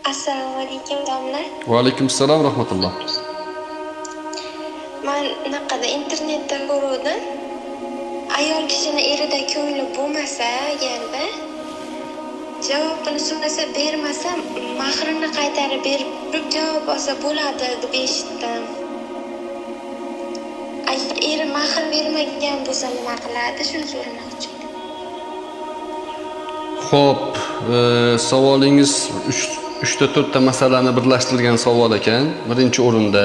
Assalomu alaykum domla. Va alaykum assalom rahmatulloh. Men naqada internetda ko'rdim. Ayol kishini erida ko'ngli bo'lmasa, agarda javobini so'rasa bermasa, mahrini qaytarib berib javob olsa bo'ladi deb eshitdim. Agar eri mahr bermagan bo'lsa nima qiladi? Shuni so'ramoqchi edim. Xo'p, savolingiz 3 ta masalani birlashtirgan savol ekan. Birinchi o'rinda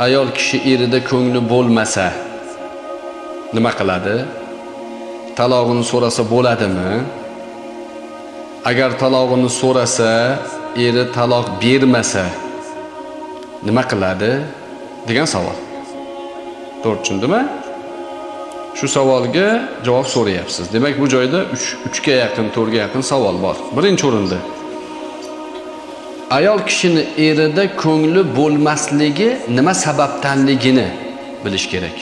ayol kishi erida ko'ngli bo'lmasa nima qiladi? Talog'ini so'rasa bo'ladimi? Agar talog'ini so'rasa, eri taloq bermasa nima qiladi? degan savol. To'g'ri tushundimmi? Shu savolga javob so'rayapsiz. Demak, bu joyda 3 ga yaqin, 4 ga yaqin savol bor. Birinchi o'rinda ayol kishini erida ko'ngli bo'lmasligi nima sababdanligini bilish kerak.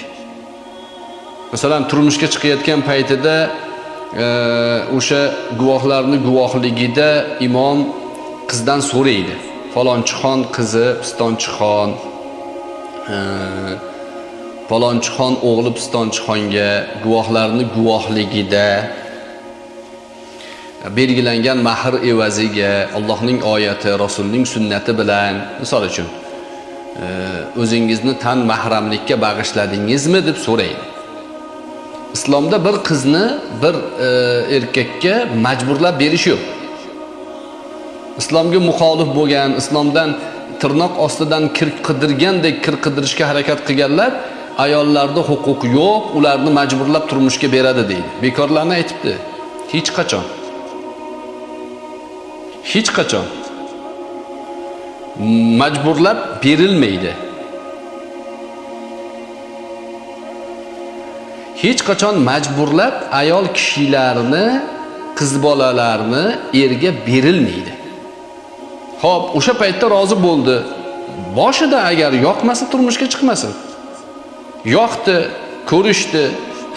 Masalan, turmushga chiqayotgan paytida o'sha guvohlarning guvohligida imom qizdan so'raydi. Falonchixon qizi, pistonchixon, falonchixon o'g'li pistonchixonga guvohlarning guvohligida belgilangan mahr evaziga Allohning oyati, Rasulning sunnati bilan, misol uchun, o'zingizni tan mahramlikka bag'ishladingizmi deb so'raydi. Islomda bir qizni bir erkakka majburlab berish yo'q. Islomga muxolif bo'lgan, islomdan tirnoq ostidan kir qidirgandek kir qidirishga harakat qilganlar ayollarda huquq yo'q, ularni majburlab turmushga beradi deydi. Bekorlarni aytibdi. Hech qachon majburlab berilmaydi. Hech qachon majburlab ayol kishilarni, qiz bolalarni erga berilmaydi. Xo'p, o'sha paytda rozi bo'ldi. Boshida agar yoqmasa turmushga chiqmasin. Yoqdi, ko'rishdi,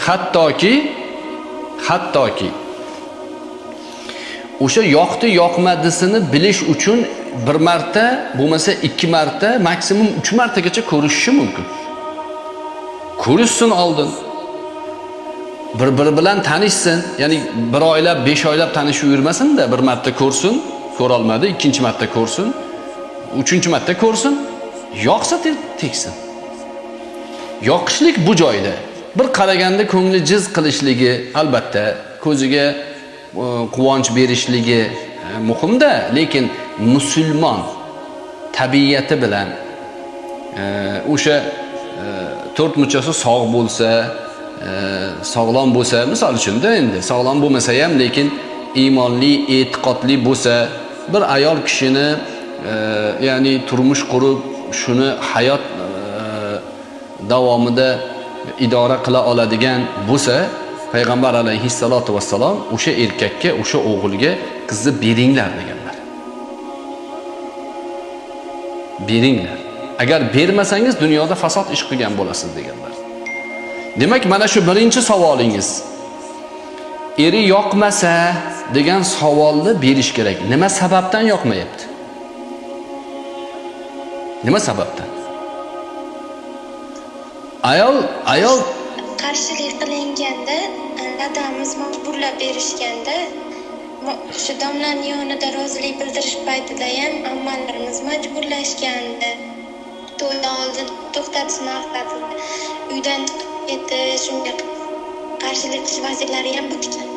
hattoki o'sha yoqdi yoqmadisini bilish uchun bir marta, bo'lmasa 2 marta, maksimum 3 martagacha ko'rishishi mumkin. Ko'rishsin oldin. Bir-biri bilan tanishsin. Ya'ni 1 oylab, 5 oylab tanishib yurmasin-da, bir marta ko'rsin, ko'ra olmadi, ikkinchi marta ko'rsin, uchinchi marta ko'rsin, yoqsa tegsin. Yoqishlik bu joyda. Bir qaraganda ko'ngli jiz qilishligi, albatta, ko'ziga quvonch berishligi muhimda, lekin musulmon tabiati bilan o'sha 4 muchasi sog' bo'lsa, sog'lom bo'lsa, misol uchun-da endi sog'lom bo'lmasa ham, lekin iymonli, e'tiqodli bo'lsa, bir ayol kishini ya'ni turmush qurib, shuni hayot davomida idora qila oladigan bo'lsa, payg'ambar alayhissalatu vassalom o'sha erkakka, o'sha o'g'ilga qizni beringlar deganlar. Beringlar. Agar bermasangiz dunyoda fasod ish qilgan bo'lasiz deganlar. Demak, mana shu birinchi savolingiz. Eri yoqmasa degan savolni berish kerak. Nima sababdan yoqmayapti? Nima sababdan? Ayol qarshilik qilinganda, dadamiz majburlab berishganda, o'sha domlaning yonida rozilik bildirish paytida ham ammalarimiz majburlashgandi. To'ydan oldin to'xtatish maqsadida uydan chiqib ketish, shunga qarshilik qilish vaziyalari ham bo'lgan.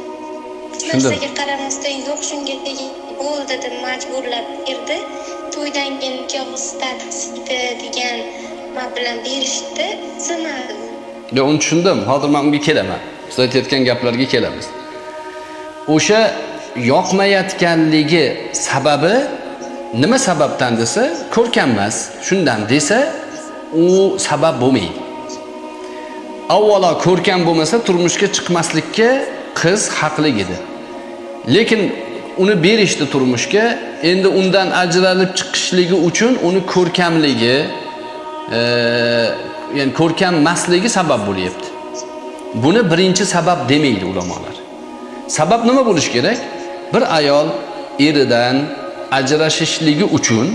Narsaga qaramasdan yo'q, shunga tegib bo'ldi deb majburlab berdi. To'ydan keyin nikoh statusida degan mablag' berishdi, sinadi. Ya, uni tushundim. Hozir men unga kelaman. Siz aytayotgan gaplarga kelamiz. O'sha yoqmayotganligi sababi nima sababdan desa, ko'rkam emas, shundan desa, u sabab bo'lmaydi. Avvalo ko'rkam bo'lmasa turmushga chiqmaslikka qiz haqli edi. Lekin uni berishdi turmushga, endi undan ajralib chiqishligi uchun uni ko'rkamligi, ya'ni ko'rkammasligi sabab bo'lyapti. Buni birinchi sabab demaydi ulamolar. Sabab nima bo'lish kerak? Bir ayol eridan ajrashishligi uchun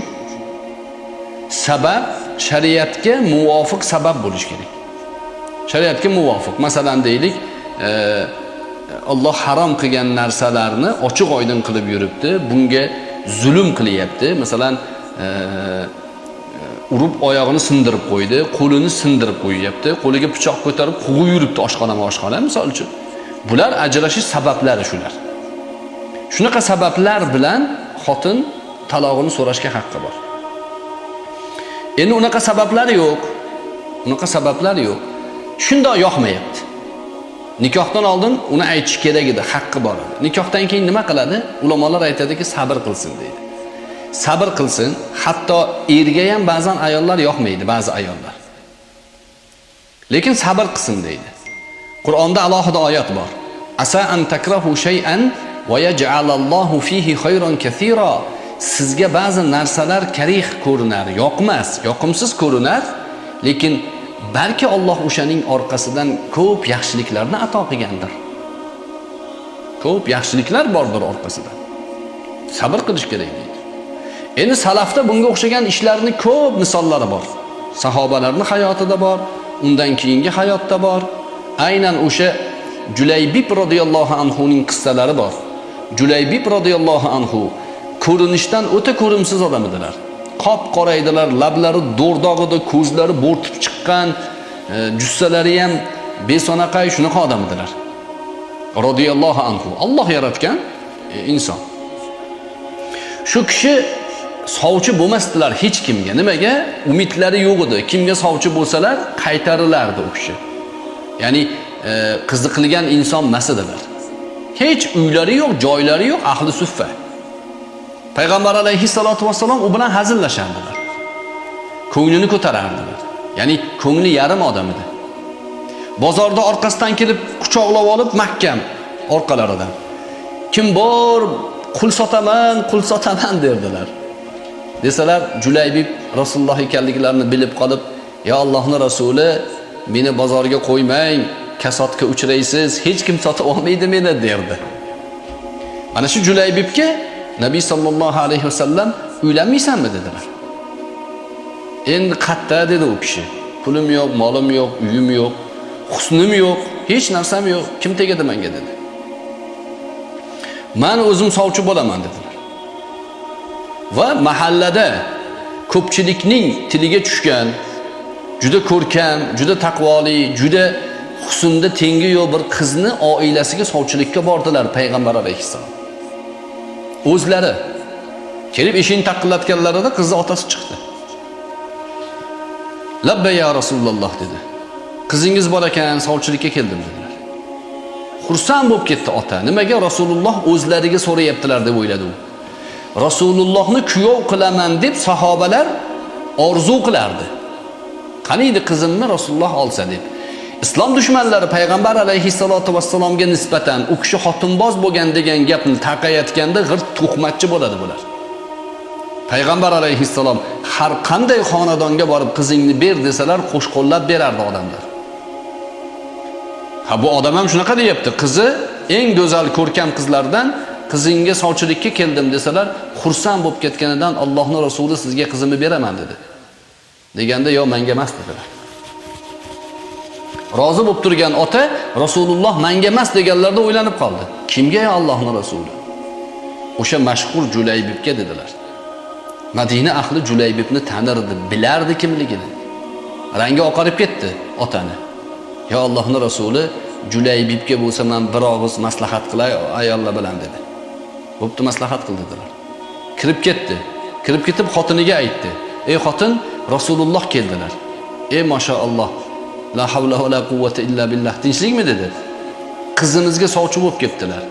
sabab shariatga muvofiq sabab bo'lish kerak. Shariatga muvofiq. Masalan deylik, Alloh harom qilgan narsalarni ochiq oydin qilib yuribdi, bunga zulm qilyapti. Masalan, urib oyog'ini sindirib qo'ydi, qo'lini sindirib qo'yyapti, qo'liga pichoq ko'tarib quvib yuribdi oshxona, misol uchun. Bular ajrashish sabablari shular. Shunaqa sabablar bilan xotin talog'ini so'rashga haqqi bor. Endi unaqa sabablar yo'q. Shundoq yoqmayapti. Nikohdan oldin uni aytish kerak edi, haqqi bor edi. Nikohdan keyin nima qiladi? Ulamolar aytadiki, sabr qilsin deydi. Sabr qilsin, hatto erga ham ba'zan ayollar yoqmaydi, ba'zi ayollar. Lekin sabr qilsin deydi. Qur'onda alohida oyat bor. Asa an takrahu shay'an va yaj'alallohu fihi khayran kaseera. Sizga ba'zi narsalar karih ko'rinar, yoqmas, yoqimsiz ko'rinar, lekin balki Alloh o'shaning orqasidan ko'p yaxshiliklarni ato qilgandir. Ko'p yaxshiliklar bordir orqasidan. Sabr qilish kerak deydi. Endi salafda bunga o'xshagan ishlarni ko'p misollari bor. Sahobalarning hayotida bor, undan keyingi hayotda bor. Aynan o'sha Julaybib radhiyallohu anhu ning qissalari bor. Julaybib radhiyallohu anhu ko'rinishdan o'ta ko'rimsiz odam edilar. Qop-qora edilar, lablari do'rdoq edi, ko'zlari bo'rtib chiqqan, jussalari ham besonaqay shunaqa odam edilar. Radhiyallohu anhu. Alloh yaratgan inson. Shu kishi sovchi bo'lmasdilar hech kimga. Nimaga? Umidlari yo'q edi. Kimga sovchi bo'lsalar, qaytarilardi u kishi. Ya'ni qiziqilgan inson emas edilar. Hech uylari yo'q, joylari yo'q, ahli suffa. Payg'ambar alayhissalatu vassalom u bilan hazillashardilar. Ko'nglini ko'tarardilar. Ya'ni ko'ngli yarim odam edi. Bozorda orqasidan kelib quchoqlab olib mahkam orqalaridan. Kim bor, qul sotaman derdilar. Desalar, Julaybib Rasululloh ekanliklarini bilib qolib, "Ya Allohning rasuli, meni bozorga qo'ymang, kasodga uchraysiz, hech kim sotib olmaydi meni" derdi. Mana shu Julaybibga Nabiy sallallohu alayhi vasallam uylanmaysanmi dedilar. Endi qatta dedi u kishi. Pulim yo'q, molim yo'q, uyim yo'q, husnim yo'q, hech narsam yo'q. Kim tegadi menga dedi. Men o'zim sovchi bo'laman dedilar. Va mahallada ko'pchilikning tiliga tushgan, juda ko'rkam, juda taqvoli, juda husnda tengi yo'q bir qizni oilasiga sovchilikka bordilar payg'ambar alayhissalom. O'zlari kelib eshikni taqillatganlarida qizni otasi chiqdi. "Labbay ya Rasululloh" dedi. "Qizingiz bor ekan, sovchilikka keldim" dedilar. Xursand bo'lib ketdi ota. Nimaga? Rasululloh o'zlariga so'rayaptilar deb o'yladi u. Rasulullohni kuyov qilaman deb sahobalar orzu qilardi. Qaniydi qizimni Rasululloh olsa deb. Islom dushmanlari payg'ambar alayhissalatu vassalomga nisbatan u kishi xotinboz bo'lgan degan gapni taqayotganda g'irt tuhmatchi bo'ladi bular. Payg'ambar alayhissalom har qanday xonadonga borib qizingni ber desalar qo'shqo'llab berardi odamlar. Ha bu odam ham shunaqa deyapti. Qizi eng go'zal ko'rkam qizlardan qizingga sovchilikka keldim desalar xursand bo'lib ketganidan Allohning rasuli sizga qizimni beraman dedi. Deganda yo menga emas dedilar. Rozi bo'lib turgan ota Rasululloh menga emas deganlarda o'ylanib qoldi. Kimga ya Allohning rasuli? O'sha mashhur Julaybibga dedilar. Madina ahli Julaybibni tanirdi, bilardi kimligini. Rangi oqarib ketdi otani. Ya Allohning rasuli, Julaybibga bo'lsa men bir og'iz maslahat qilay ayollar bilan dedi. Bo'pti, maslahat qil dedilar. Kirib ketdi. Kirib ketib xotiniga aytdi. Ey xotin, Rasululloh keldilar. Ey maşallah. La havla va la quvvata illa billah. Tinchlikmi dedi. Qizimizga sovchi bo'lib ketdilar.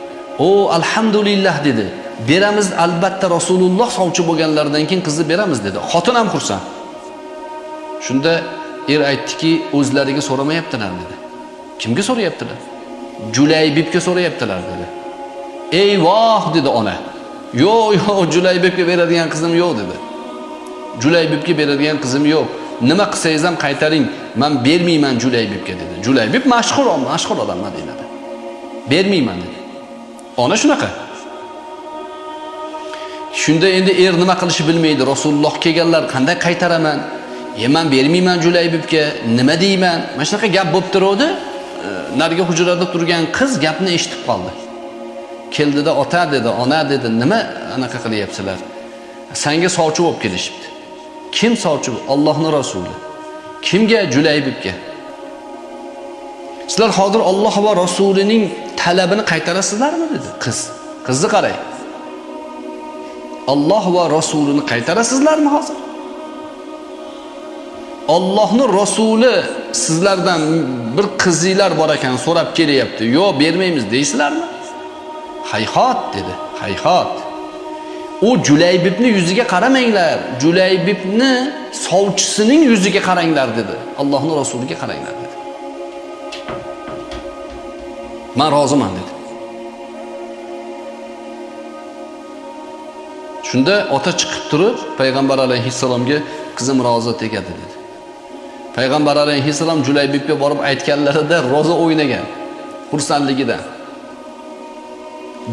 O alhamdulillah dedi. Beramiz albatta Rasululloh sovchi bo'lganlardan keyin qizni beramiz dedi. Xotin ham xursand. Shunda aytdiki, o'zlariga so'ramayaptilar dedi. Kimga so'rayaptilar? Julaybibga so'rayaptilar dedi. Eyvoh dedi ona. Yo'q, Julaybibga beradigan qizim yo'q dedi. Julaybibga beradigan qizim yo'q. Nima qilsangiz ham qaytaring. Men bermayman Julaybibga dedi. Julaybib mashhur odam Madinada. Bermayman dedi. Ona shunaqa. Shunda endi er nima qilishni bilmaydi. Rasululloh kelganlar, qanday qaytaraman? Men bermayman Julaybibga, nima deyman? Mana shunaqa gap bo'lib turadi. Narga hujrada turgan qiz gapni eshitib qoldi. Keldida ota dedi, ona dedi, nima anaqa qilyapsizlar? Senga sovchi bo'lib kelishibdi. Kim sovchi? Allohning rasuli. Kimga? Julaybibga. Sizlar hozir Alloh va rasulining talabini qaytarasizlarmi dedi qiz. Qizni qarang. Alloh va rasulini qaytarasizlarmi hozir? Allohning rasuli sizlardan bir qizinglar bor ekan so'rab kelyapti. Yo'q, bermaymiz deysizlarmi? Hayhot dedi. Hayhot. O Julaybibni yuziga qaramanglar. Julaybibni sovchisining yuziga qaranglar dedi. Allohning rasuliga qaranglar dedi. Men roziman dedi. Shunda ota chiqib turib payg'ambar alayhissalomga qizim rozi tegadi dedi. Payg'ambar alayhissalom Julaybibga borib aytganlarida roza o'ynagan, xursandligidan.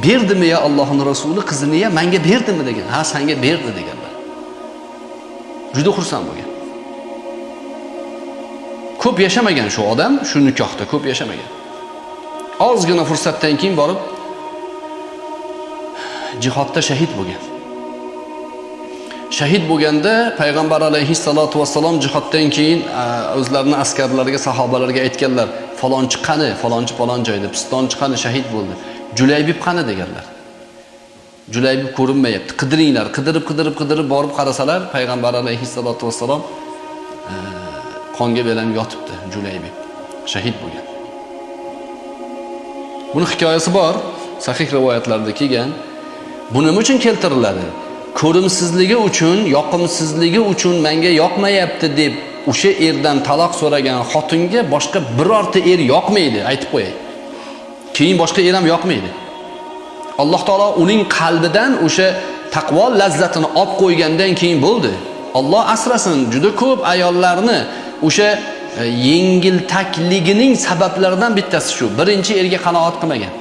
Berdimi ya Allohning rasuli qizini ya menga berdimi degan. Ha, senga berdi deganlar. Juda xursand bo'lgan. Ko'p yashamagan shu odam, shu nikohda ko'p yashamagan. Ozgina fursatdan keyin borib jihodda shahid bo'lgan. Shahid bo'lganda payg'ambar alayhissalatu vassalom jihoddan keyin o'zlarining askarlariga, sahobalarga aytganlar, falonchi qani, falonchi falon joyda, pistonchi qani shahid bo'ldi. Julaybib qani deganlar. Julaybib ko'rinmayapti. Qidiringlar, qidirib borib qarasalar, payg'ambar alayhissalatu vassalom qonga belanib yotibdi. Julaybib shahid bo'lgan. Buni hikoyasi bor, sahih rivoyatlarda kelgan. Bu nima uchun keltiriladi? Ko'rimsizligi uchun, yoqimsizligi uchun menga yoqmayapti deb o'sha erdan taloq so'ragan xotinga boshqa birorta er yoqmaydi, aytib qo'yay. Keyin boshqa er ham yoqmaydi. Alloh taolo uning qalbidan o'sha taqvo lazzatini olib qo'ygandan keyin bo'ldi. Alloh asrasin, juda ko'p ayollarni o'sha yengiltakligining sabablaridan bittasi shu. Birinchi erga qanoat qilmagan.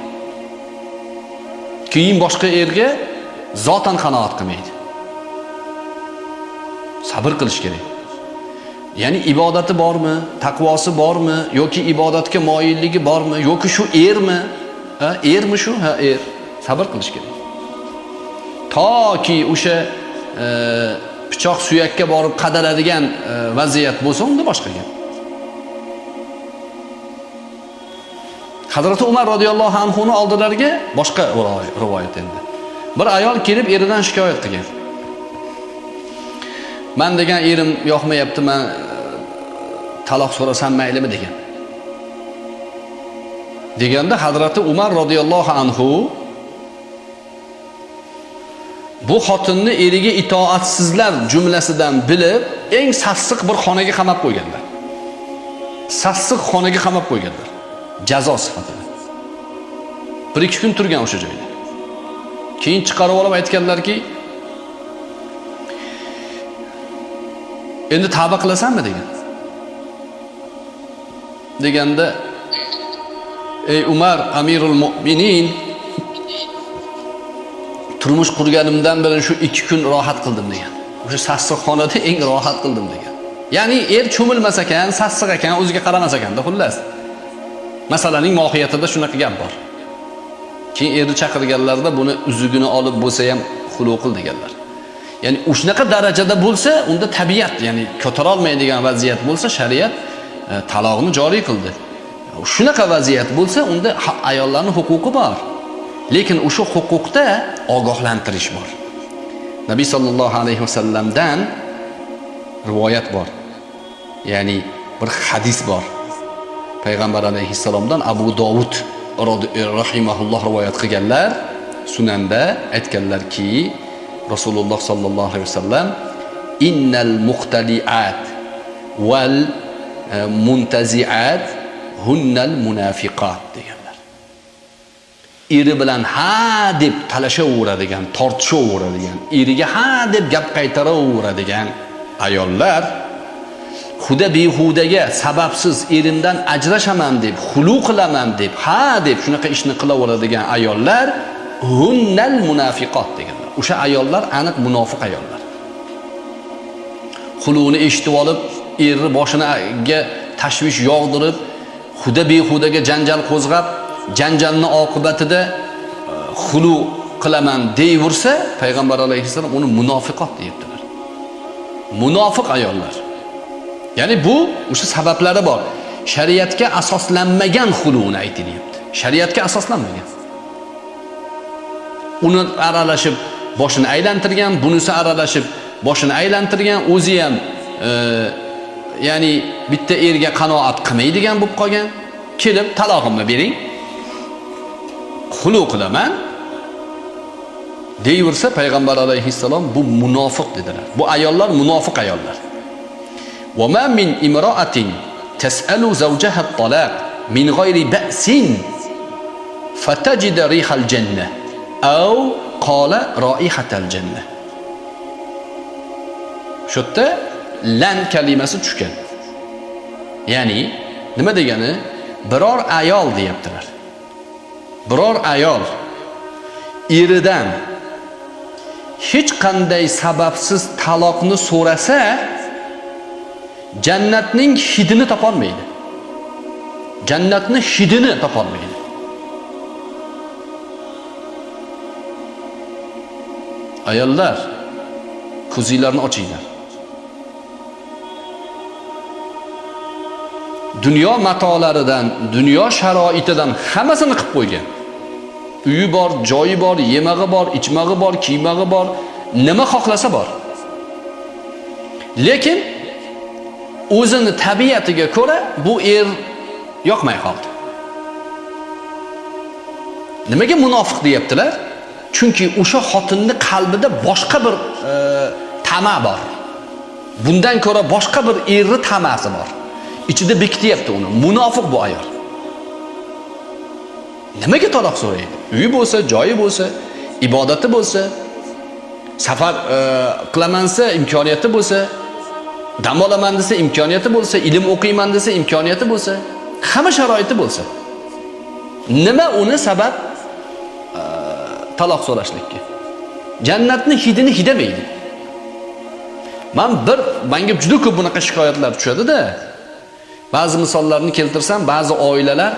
Keyin boshqa erga zotan qanoat qilmaydi. Sabr qilish kerak. Ya'ni ibodati bormi, taqvosi bormi, yoki ibodatga moyilligi bormi, yoki shu ermi? Ha, ermi shu? Ha, er. Sabr qilish kerak. Toki o'sha pichoq suyakka borib qadaradigan vaziyat bo'lsa, unda boshqa gap. Hazrati Umar radhiyallohu anhu ning oldilariga boshqa rivoyat endi. Bir ayol kelib eridan shikoyat qilgan. Men degan erim yoqmayapti, men taloq so'rasam maylimi degan. Deganda Hazrati Umar radhiyallohu anhu bu xotinni eriga itoatsizlar jumlasidan bilib, eng sassiq bir xonaga qamab qo'yganlar. Sassiq xonaga qamab qo'yganlar. Jazo sifatida. 1-2 kun turgan o'sha joyda. Keyin chiqarib olib aytganlarki, endi tavba qilasanmi degan. Deganda, ey Umar Amirul Mu'minin, turmush qurganimdan beri shu 2 kun rohat qildim degan. O'sha sassiq xonada eng rohat qildim degan. Ya'ni er cho'milmas ekan, sassiq ekan, o'ziga qaramas ekanda, xullas. Masalaning mohiyatida shunaqa gap bor. Keyin erni chaqirganlarda buni uzugini olib bo'lsa ham xulu qil deganlar. Ya'ni o'shnaqa darajada bo'lsa, unda tabiat, ya'ni ko'tara olmaydigan vaziyat bo'lsa, shariat taloqni joriy qildi. Shunaqa vaziyat bo'lsa, unda ayollarning huquqi bor. Lekin o'sha huquqda ogohlantirish bor. Nabiy sallallohu alayhi vasallamdan rivoyat bor. Ya'ni bir hadis bor. Payg'ambar alayhissalomdan Abu Dovud rahimahulloh rivoyat qilganlar, sunanda aytganlarki, Rasululloh sallallohu alayhi vasallam innal muqtaliat wal muntaziat hunnal munafiqat deganlar. Eri bilan ha deb talashaveradigan, tortishaveradigan, eriga ha deb gap qaytaraveradigan ayollar, xuda behudaga sababsiz erimdan ajrashaman deb, xulu qilaman deb, ha deb shunaqa ishni qilaveradigan ayollar hunnal munafiqat deganlar. O'sha ayollar aniq munofiq ayollar. Xuluni eshitib olib, eri boshiniga tashvish yog'dirib, behudaga janjal qo'zg'ab, janjalning oqibatida xulu qilaman deyversa, payg'ambar alayhissalom uni munofiqot deyaptilar. Munofiq ayollar. Ya'ni bu o'sha sabablari bor. Shariatga asoslanmagan xuluni aytilyapti. Shariatga asoslanmagan. Uni aralashib boshini aylantirgan, bunisi aralashib boshini aylantirgan, o'zi ham ya'ni bitta erga qanoat qilmaydigan bo'lib qolgan. Kelib talog'imni bering. Xulu qilaman deyversa, payg'ambar alayhissalom bu munofiq dedilar. Bu ayollar munofiq ayollar. Wa ma min imra'atin tas'alu zawjaha at-talaq min ghayri ba'sin fatajida rihal jannah aw qala raihatal jannah. Shunda lan kalimasi tushgan. Ya'ni nima degani? Biror ayol deyaptilar. Biror ayol eridan hech qanday sababsiz taloqni so'rasa, jannatning hidini topolmaydi. Jannatning hidini topolmaydi. Ayollar, ko'zinglarni ochinglar. Dunyo matolaridan, dunyo sharoitidan hammasini qilib qo'ygan. Uyi bor, joyi bor, yemag'i bor, ichmag'i bor, kiymag'i bor, nima xohlasa bor. Lekin o'zini tabiatiga ko'ra bu er yoqmay qoldi. Nimaga munofiq deyaptilar? Chunki o'sha xotinning qalbida boshqa bir tama bor. Bundan ko'ra boshqa bir erni tamasi bor. Ichida bekityapti uni. Munofiq bu ayol. Nimaga taloq so'raydi? Uyi bo'lsa, joyi bo'lsa, ibodati bo'lsa, safar qilamansa imkoniyati bo'lsa, dam olaman desa imkoniyati bo'lsa, ilm o'qiyman desa imkoniyati bo'lsa, hamma sharoiti bo'lsa. Nima uni sabab taloq so'rashlikka? Jannatning hidini hidamaydi. Menga juda ko'p bunaqa shikoyatlar tushadi-da. Ba'zi misollarni keltirsam, ba'zi oilalar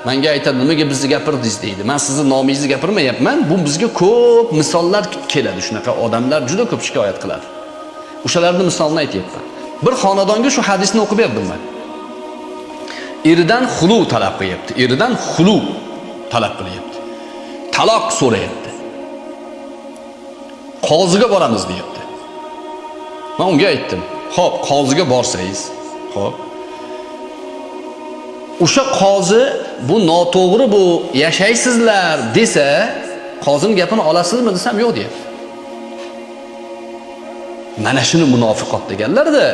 menga aytadi, nimaga bizni gapirdingiz deydi. Men sizni nomingizni gapirmayapman. Bu bizga ko'p misollar keladi. Shunaqa odamlar juda ko'p shikoyat qiladi. O'shalarning misolini aytayapman. Bir xonadonga shu hadisni o'qib berdim men. Eridan xulu talab qilyapti. Eridan xulu talab qilyapti. Taloq so'rayapti. Qoziga boramiz deyapti. Men unga aytdim, "Xo'p, qoziga borsangiz, xo'p. O'sha qozi bu noto'g'ri, bu yashaysizlar desa, qozining gapini olasizmi desam, yo'q deyapti. Mana shuni munofiqot deganlar-da.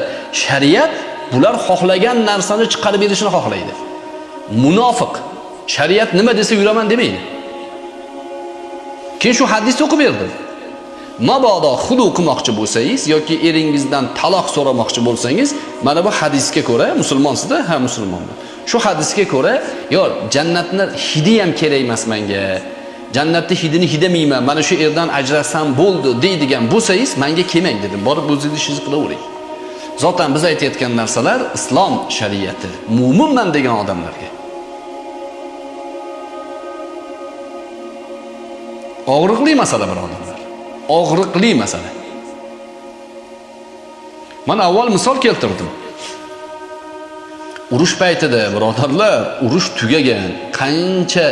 Shariat bular xohlagan narsani chiqarib berishini xohlaydi. Munofiq shariat nima desa yuraman demaydi. Keyin shu hadisni o'qib berdim. Mabodo xudu qilmoqchi bo'lsangiz yoki eringizdan taloq so'ramoqchi bo'lsangiz, mana bu hadisga ko'ra, musulmonsizda, ha musulmonman. Shu hadisga ko'ra, yo jannatning hidi ham kerak emas menga. Jannatning hidini hidamayman. Mana shu erdan ajrasam bo'ldi deydigan bo'lsangiz, menga kelmang dedim. Borib o'zingiz ishingizni qilavering. Zotan biz aytayotgan narsalar islom shariati, mu'minman degan odamlarga. Og'riqli masala birodarlar. Og'riqli masala. Mana avval misol keltirdim. Urush paytida birodarlar, urush tugagan qancha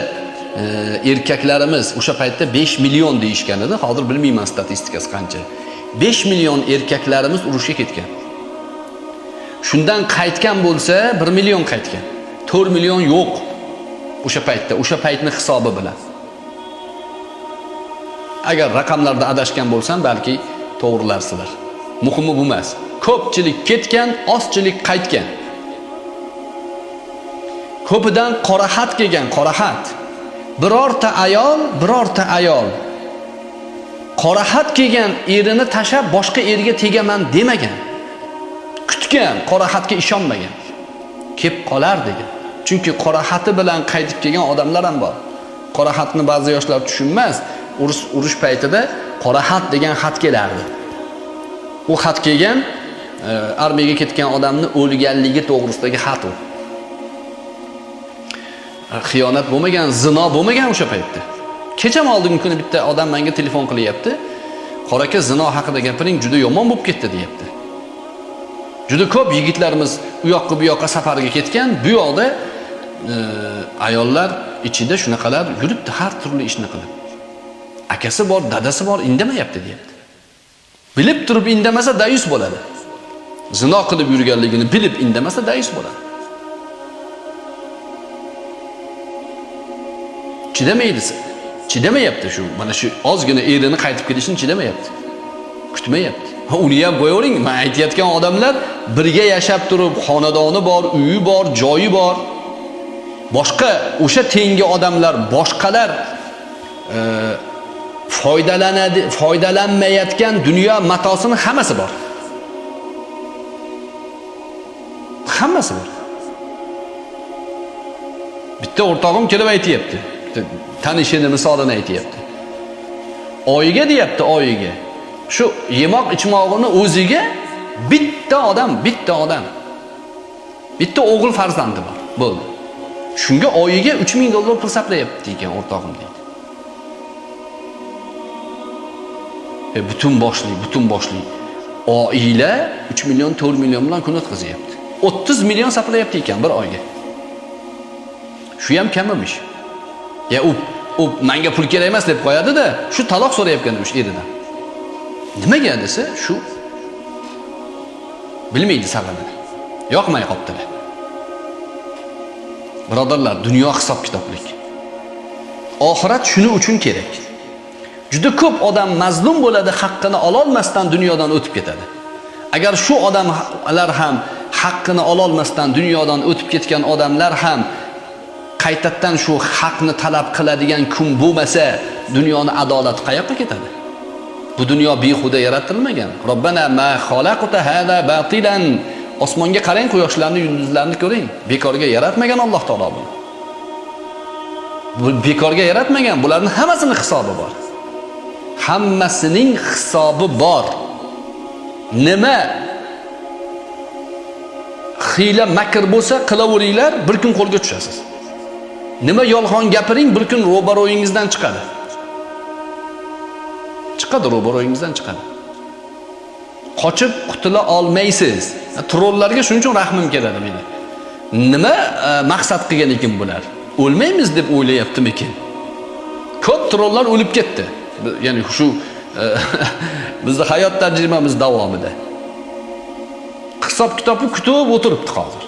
erkaklarimiz o'sha paytda 5 million deyishgan edi. Hozir bilmayman statistikasi qancha. 5 million erkaklarimiz urushga ketgan. Shundan qaytgan bo'lsa 1 million qaytgan. 4 million yo'q. O'sha paytda, o'sha paytning hisobi bilan. Agar raqamlarda adashgan bo'lsam, balki to'g'rilarsizlar. Muhimi bu emas. Ko'pchilik ketgan, ozchilik qaytgan. Ko'pidan qorahat kelgan, qorahat. Birorta ayol qorahat kelgan erini tashab boshqa erga tegaman demagan. Kutgan, qorahatga ishonmagan. Kep qolar degan. Chunki qorahati bilan qaytib kelgan odamlar ham bor. Qorahatni ba'zi yoshlar tushunmas. Urush paytida qora xat degan xat kelardi. U xat kelgan armiyaga ketgan odamni o'lganligi to'g'risidagi xat u. Xiyonat bo'lmagan, zino bo'lmagan o'sha paytda. Kecha oldingi kuni bitta odam menga telefon qilyapti. Qoraka zino haqida gapiring, juda yomon bo'lib ketdi, deyapti. Juda ko'p yigitlarimiz u yoqqa bu yoqqa safarga ketgan, bu yoqda ayollar ichida shunaqalar yuribdi, har turli ishni qilib. Akasi bor, dadasi bor, indamayapti, deyapti. Bilib turib indamasa dayus bo'ladi. Zino qilib yurganligini bilib indamasa dayus bo'ladi. Chidamaydi. Chidamayapti shu. Mana shu ozgina erini qaytib kelishini chidamayapti. Kutmayapti. Uni ham qo'yavering. Men aytayotgan odamlar birga yashab turib, xonadoni bor, uyi bor, joyi bor. Boshqa o'sha tengi odamlar, boshqalar foydalanmayotgan dunyo matosini hammasi bor. Hammasi bor. Bitta o'rtog'im kelib aytayapti. Tanishini misolini aytayapti. Oyiga deyapti, oyiga. Shu yemoq ichmog'ini o'ziga bitta odam. Bitta o'g'il farzandi bor. Bo'ldi. Shunga oyiga $3000 pul sarflayapti ekan o'rtog'im deydi. Butun boshli oila 3 million, 4 million bilan kun o'tkazyapti. 30 million sarflayapti ekan bir oyga. Shu ham kam emish. Ya u menga pul kerak emas deb qo'yadi-da, shu taloq so'rayotgan o'sha eridan. Nimaga desa, shu bilmaydi sababini. Yoqmay qopdilar. Birodarlar, dunyo hisob kitoblik. Oxirat shuning uchun kerak. Juda ko'p odam mazlum bo'ladi, haqqini ololmasdan dunyodan o'tib ketadi. Agar shu odamlar ham haqqini ololmasdan dunyodan o'tib ketgan odamlar ham qaytadan shu haqni talab qiladigan kun bo'lmasa, dunyoni adolati qayoqqa ketadi? Bu dunyo behuda yaratilmagan. Robbana ma xalaqta hada batilan. Osmonga qarang, quyoshlarni, yulduzlarni ko'ring. Bekorga yaratmagan Alloh taolo buni. Bu bekorga yaratmagan, bularning hammasining hisobi bor. Hammasining hisobi bor. Nima xiyla makr bo'lsa qilaveringlar, bir kun qo'lga tushasiz. Nima yolg'on gapiring, bir kun ro'baro'yingizdan chiqadi. Ro'baro'yingizdan chiqadi. Qochib qutula olmaysiz. Trollarga shuning uchun rahmim keladi meni. Nima maqsad qilgan ekan bular? O'lmaymiz deb o'ylayaptimikin? Ko'p trollar o'lib ketdi. Ya'ni shu bizning hayot tajribamiz davomida. Hisob kitobni kutib o'tiribdi hozir.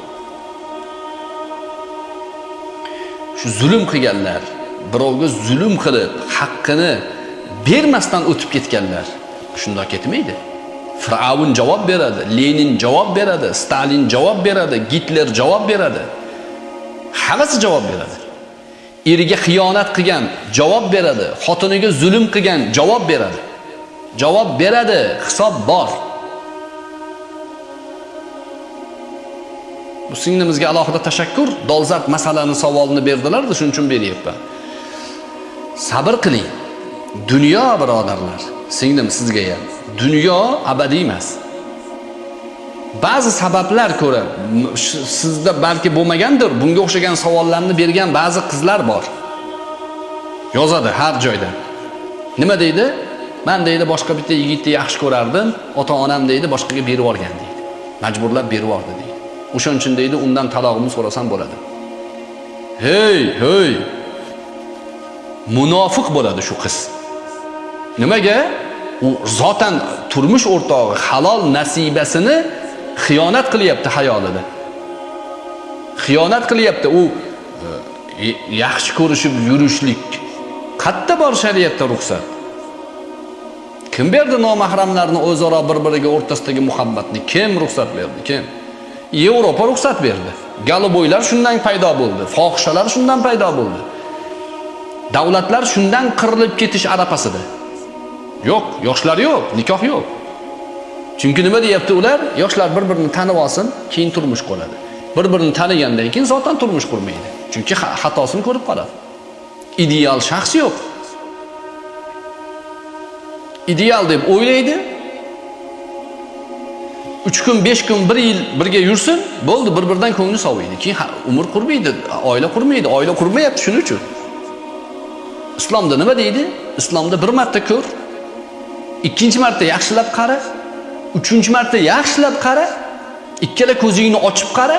Shu zulm qilganlar, birovga zulm qilib, haqqini bermasdan o'tib ketganlar shunday ketmaydi. Fir'avn javob beradi, Lenin javob beradi, Stalin javob beradi, Hitler javob beradi. Hammasi javob beradi. Eriga xiyonat qilgan javob beradi, xotiniga zulm qilgan javob beradi. Javob beradi, hisob bor. Bu singlimizga alohida tashakkur, dolzarb masalani savolini berdilar-da, shuning uchun beryapman. Sabr qiling. Dunyo birodarlar, singlim sizga ham. Dunyo abadiy emas. Ba'zi sabablar ko'ra sizda balki bo'lmagandir, bunga o'xshagan savollarni bergan ba'zi qizlar bor. Yozadi har joyda. Nima deydi? Men deydi boshqa bitta yigitni yaxshi ko'rardim, ota-onam deydi boshqaga berib yuborgan deydi. Majburlab berib yubordi deydi. O'shaning uchun deydi undan talog'imni so'rasam bo'ladi. Hey. Munofiq bo'ladi shu qiz. Nimaga? U zotan turmush o'rtog'i halol nasibasini xiyonat qilyapti hayolida. Xiyonat qilyapti. U yaxshi ko'rishib yurishlik qayerda bor shariatda ruxsat? Kim berdi nomahramlarni o'zaro bir-biriga o'rtasidagi muhabbatni? Kim ruxsat berdi? Kim? Yevropa ruxsat berdi. Galoboylar shundan paydo bo'ldi. Fohishalar shundan paydo bo'ldi. Davlatlar shundan qirilib ketish arafasida. Yo'q, yoshlar yo'q, nikoh yo'q. Chunki nima deyapti ular? Yoshlar bir-birini tanib olsin, keyin turmush quradi. Bir-birini tanigandan keyin zotan turmush qurmaydi. Chunki xatosini ko'rib qoladi. Ideal shaxs yo'q. ideal deb o'ylaydi. 3 kun, 5 kun, 1 yil birga yursin, bo'ldi, bir-biridan ko'ngli soviydi. Keyin umr qurmaydi, oila qurmaydi, oila qurmayapti shuning uchun. Islomda nima deydi? Islomda bir marta ko'r, ikkinchi marta yaxshilab qara, uchinchi marta yaxshilab qara, ikkala ko'zingni ochib qara,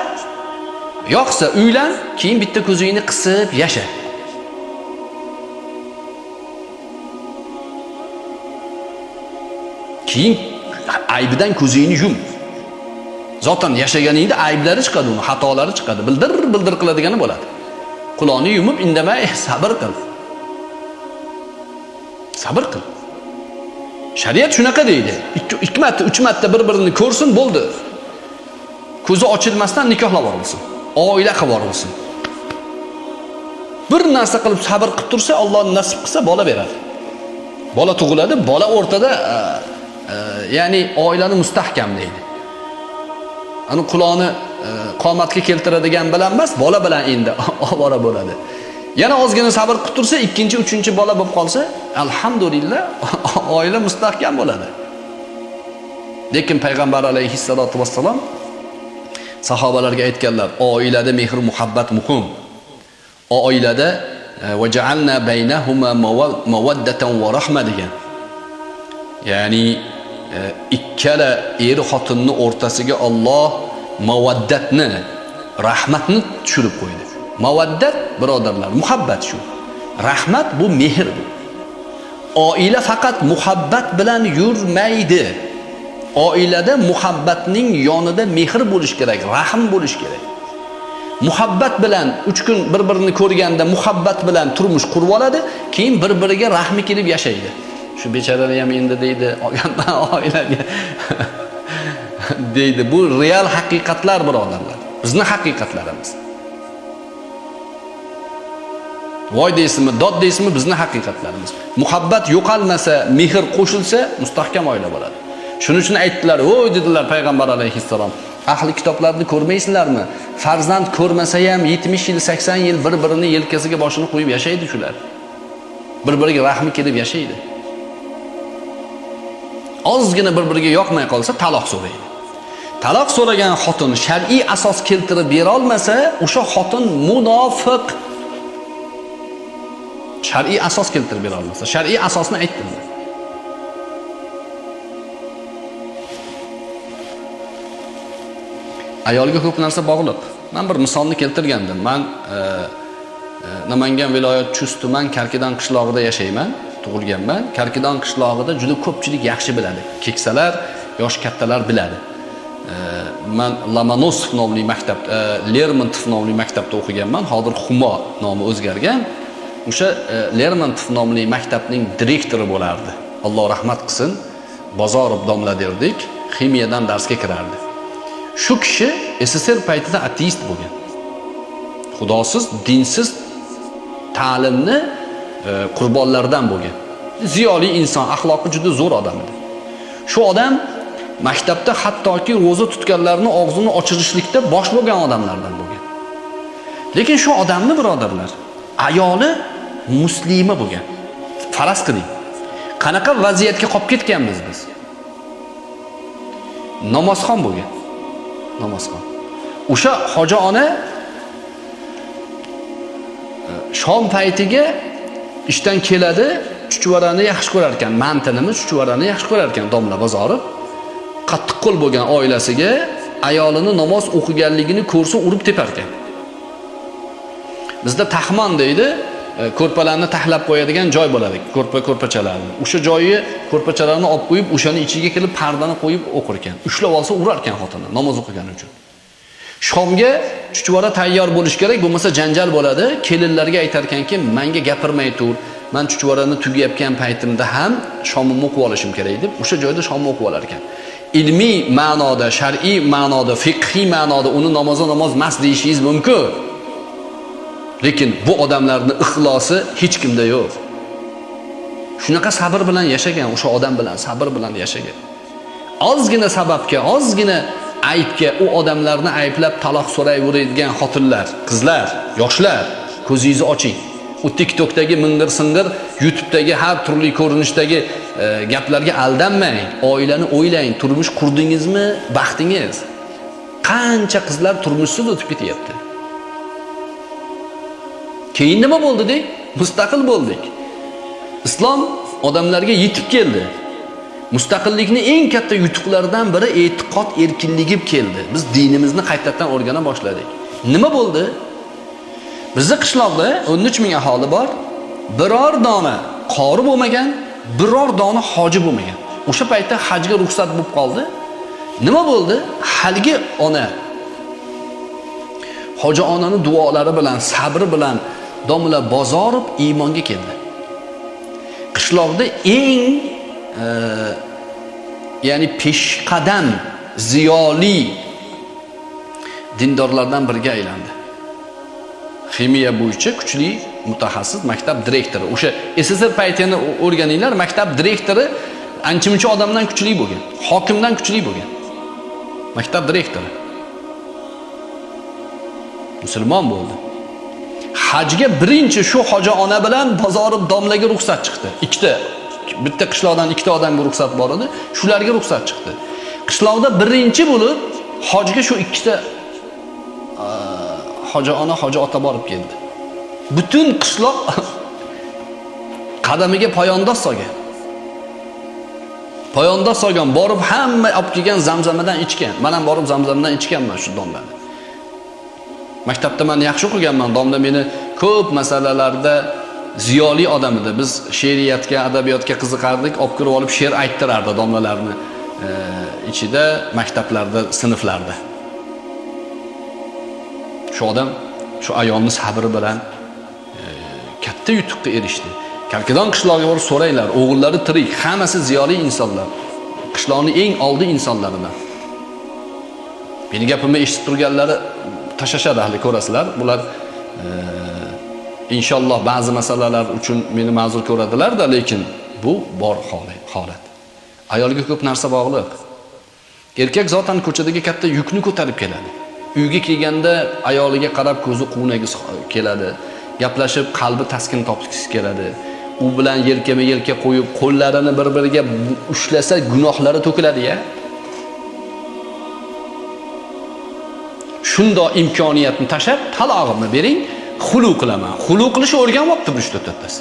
yo'qsa uylan, keyin bitta ko'zingni qisib yasha. Keyin aybidan ko'zingni yum. Zotan yashaganingda ayblari chiqadi, uni xatolari chiqadi, bildir qiladigani bo'ladi. Quloqni yumib indamay sabr qil. Sabr qil. Shariat shunaqa deydi. 2 marta, 3 marta bir-birini ko'rsin, bo'ldi. Ko'zi ochilmasdan nikohlab yuborsin. Oila qilib yuborsin. Bir narsa qilib sabr qilib tursa, Alloh nasib qilsa bola beradi. Bola tug'iladi, bola o'rtada ya'ni oilani mustahkamlaydi. Ani quloqni qomatga keltiradigan bilan emas, bola bilan endi ovora bo'ladi. Yana ozgina sabr qilib tursa, ikkinchi, uchinchi bola bo'lib qolsa, alhamdulillah oila mustahkam bo'ladi. Lekin payg'ambar alayhissalatu vassalom sahobalarga aytganlar, oilada mehr muhabbat muhim. Oilada va ja'alna baynahuma mawaddatan va rahma degan. Ya'ni ikkala er xotinning o'rtasiga Alloh mawaddatni, rahmatni tushirib qo'ydi. Mawaddat birodarlar, muhabbat shu. Rahmat bu mehr bu. Oila faqat muhabbat bilan yurmaydi. Oilada muhabbatning yonida mehr bo'lish kerak, rahm bo'lish kerak. Muhabbat bilan 3 kun bir-birini ko'rganda muhabbat bilan turmush qurib oladi, keyin bir-biriga rahmi kelib yashaydi. Shu bechoralar ham endi deydi, olganman oilaga deydi. Bu real haqiqatlar birodarlar. Bizning haqiqatlarimiz. Voy deysizmi, dod deysizmi, bizning haqiqatlarimiz. Muhabbat yo'qolmasa, mehr qo'shilsa, mustahkam oila bo'ladi. Shuning uchun aytdilar, "Voy" dedilar payg'ambar alayhissalom. Ahli kitoblarni ko'rmaysizlarmi? Farzand ko'rmasa ham 70 yil, 80 yil bir-birini yelkasiga boshini qo'yib yashaydi shular. Bir-biriga rahmi kelib yashaydi. Ozgina bir-biriga yoqmay qolsa taloq so'raydi. Taloq so'ragan xotin shar'iy asos keltirib bera olmasa, o'sha xotin munofiq. Shar'iy asos keltirib bera olmasa, shar'iy asosni aytdim. Ayolga ko'p narsa bog'liq. Men bir misolni keltirgandim. Men Namangan viloyat Chust tuman Karkidan qishlog'ida yashayman, tug'ilganman. Karkidan qishlog'ida juda ko'pchilik yaxshi biladi. Keksalar, yosh kattalar biladi. Men Lomonosov nomli maktabda, Lermontov nomli maktabda o'qiganman. Hozir Xumo nomi o'zgargan. O'sha Lermontov nomli maktabning direktori bo'lardi. Alloh rahmat qilsin. Bozorov domla derdik, ximiyadan darsga kirardi. Shu kishi SSR paytida ateist bo'lgan. Xudosiz, dinsiz ta'limni qurbonlardan bo'lgan. Ziyoli inson, axloqi juda zo'r odam edi. Shu odam maktabda hattoki roza tutganlarni og'zini ochirishlikda bosh bo'lgan odamlardan bo'lgan. Lekin shu odamni birodarlar, ayoli muslima bo'lgan. Faraz qiling. Qanaqa vaziyatga qolib ketganmiz biz? Namozxon bo'lgan. Namozxon. O'sha hoji ona shom paytiga ishdan keladi, chuchvarani yaxshi ko'rar ekan, mantinimi, chuchvarani yaxshi ko'rar ekan domla Bozorov. Qattiq qo'l bo'lgan oilasiga ayolini namoz o'qiganligini ko'rsa urib tepar ekan. Bizda taxmon deydi, ko'rpalarni taxlab qo'yadigan joy bo'ladi, ko'rpachalarni. O'sha joyi ko'rpachalarni olib qo'yib, o'shani ichiga kelib pardani qo'yib o'qir ekan. Ushlab olsa urar ekan xotini namoz o'qigani uchun. Shomga chuchvara tayyor bo'lish kerak, bo'lmasa janjal bo'ladi. Kelinlarga aytar ekanki, menga gapirmay tur. Men chuchvarani tugayotgan paytimda ham shomimni o'qib olishim kerak deb, o'sha joyda shomni o'qib olar ekan. Ilmiy ma'noda, shar'iy ma'noda, fiqhiy ma'noda uni namoz emas deyishingiz mumkin. Lekin bu odamlarning ixlosi hech kimda yo'q. Shunaqa sabr bilan yashagan, o'sha odam bilan sabr bilan yashagan. Ozgina sababga, ozgina aybga u odamlarni ayblab taloq so'rayveradigan xotinlar, qizlar, yoshlar, ko'zingizni oching. U TikTokdagi ming'ir-sing'ir, YouTube'dagi har turli ko'rinishdagi gaplarga aldanmang, oilani o'ylang, turmush qurdingizmi, baxtingiz. Qancha qizlar turmushsiz o'tib ketyapti. Keyin nima bo'ldi deng? Mustaqil bo'ldik. Islom odamlarga yetib keldi. Mustaqillikni eng katta yutuqlaridan biri e'tiqod erkinligi keldi. Biz dinimizni qaytadan o'rgana boshladik. Nima bo'ldi? Bizning qishloqda 13 ming aholi bor. Biror dona qori bo'lmagan, biror dona hoji bo'lmagan. O'sha paytda hajga ruxsat bo'lib qoldi. Nima bo'ldi? Haligi ona hoji onani duolari bilan, sabri bilan domla Bozorov iymonga keldi. Qishloqda eng ya'ni peshqadam ziyoli dindorlardan biriga aylandi. Ximiya bo'yicha kuchli mutaxassis, maktab direktori. O'sha SSR paytini o'rganinglar, maktab direktori ancha-muncha odamdan kuchli bo'lgan, hokimdan kuchli bo'lgan. Maktab direktori. Musulmon bo'ldi. Hajga birinchi shu hoji ona bilan Bozorov domlaga ruxsat chiqdi. Bitta qishloqdan ikkita odamga ruxsat bor edi, shularga ruxsat chiqdi. Qishloqda birinchi bo'lib hojga shu ikkita hoji ona, hoji ota borib keldi. Butun qishloq qadamiga poyandoz solgan. Poyandoz solgan, borib hamma olib kelgan zamzamadan ichgan. Men ham borib zamzamdan ichganman shu domlani. Maktabda men yaxshi o'qiganman, domla meni ko'p masalalarda ziyoli odam edi. Biz she'riyatga, adabiyotga qiziqardik, olib kirib olib she'r ayttirardi domlalarni ichida, maktablarda, sinflarda. Shu odam, shu ayolning sabri bilan katta yutuqqa erishdi. Kalkidon qishlog'iga borib so'raylar, o'g'illari tirik, hammasi ziyoli insonlar. Qishloqning eng oldi insonlaridan. Meni gapimni eshitib turganlari tashashadi ahli ko'rasizlar. Bular inshaalloh ba'zi masalalar uchun meni ma'zur ko'radilar-da, lekin bu bor holat. Ayolga ko'p narsa bog'liq. Erkak zotan ko'chadagi katta yukni ko'tarib keladi. Uyga kelganda ayoliga qarab ko'zi quvnagi keladi. Gaplashib qalbi taskin topgisi keladi. U bilan yelkama-yelka qo'yib, qo'llarini bir-biriga ushlasa gunohlari to'kiladi-ya. Shundoq imkoniyatni tashab, talog'imni bering, xulu qilaman. Xulu qilishni o'rganmoqda bu ishto'ttasi.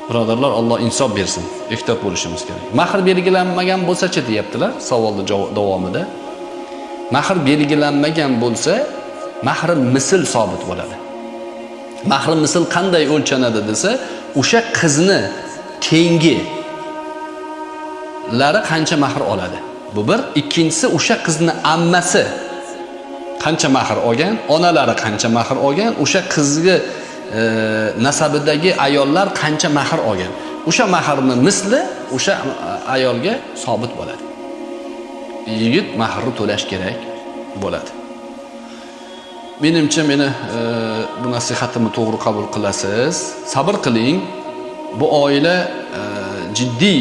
Birodarlar, Alloh insof bersin. Ehtiyot bo'lishimiz kerak. Mahr belgilanmagan bo'lsa-chi deyaptilar savolning davomida. Mahr belgilanmagan bo'lsa, mahr misl sobit bo'ladi. Mahr misl qanday o'lchanadi desa, o'sha qizni tengi lari qancha mahr oladi. Bu bir. Ikkinchisi, o'sha qizni ammasi qancha mahr olgan, onalari qancha mahr olgan, o'sha qizga nasabidagi ayollar qancha mahr olgan. O'sha mahrning misli o'sha ayolga sobit bo'ladi. Yigit mahrni to'lash kerak bo'ladi. Menimcha meni bu nasihatimni to'g'ri qabul qilasiz. Sabr qiling. Bu oila jiddiy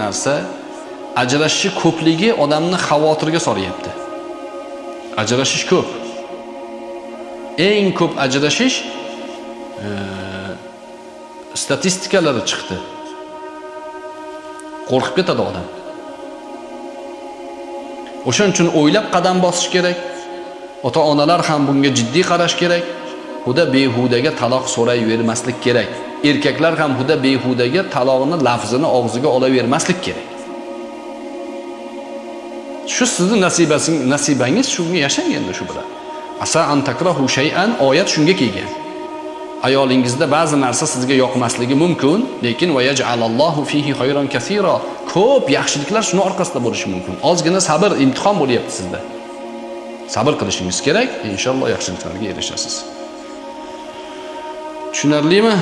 narsa. Ajrashish ko'pligi odamni xavotirga solyapti. Ajrashish ko'p. Eng ko'p ajrashish statistikalari chiqdi. Qo'rqib ketadi odam. O'shaning uchun o'ylab qadam bosish kerak. Ota-onalar ham bunga jiddiy qarash kerak. Huda behudaga taloq so'rayvermaslik kerak. Erkaklar ham huda behudaga taloqni lafzini og'ziga olavermaslik kerak. Shu sizning nasibangiz shunga yashanganda shu bilan. Asa an takrahu shay'an oyat shunga kelgan. Ayolingizda ba'zi narsa sizga yoqmasligi mumkin, lekin va yaj'alallohu fihi khayran kaseera. Ko'p yaxshiliklar shuni orqasida bo'lishi mumkin. Ozgina sabr, imtihon bo'lyapti sizda. Sabr qilishingiz kerak, inshaalloh yaxshiliklarga erishasiz. Tushunarlimi?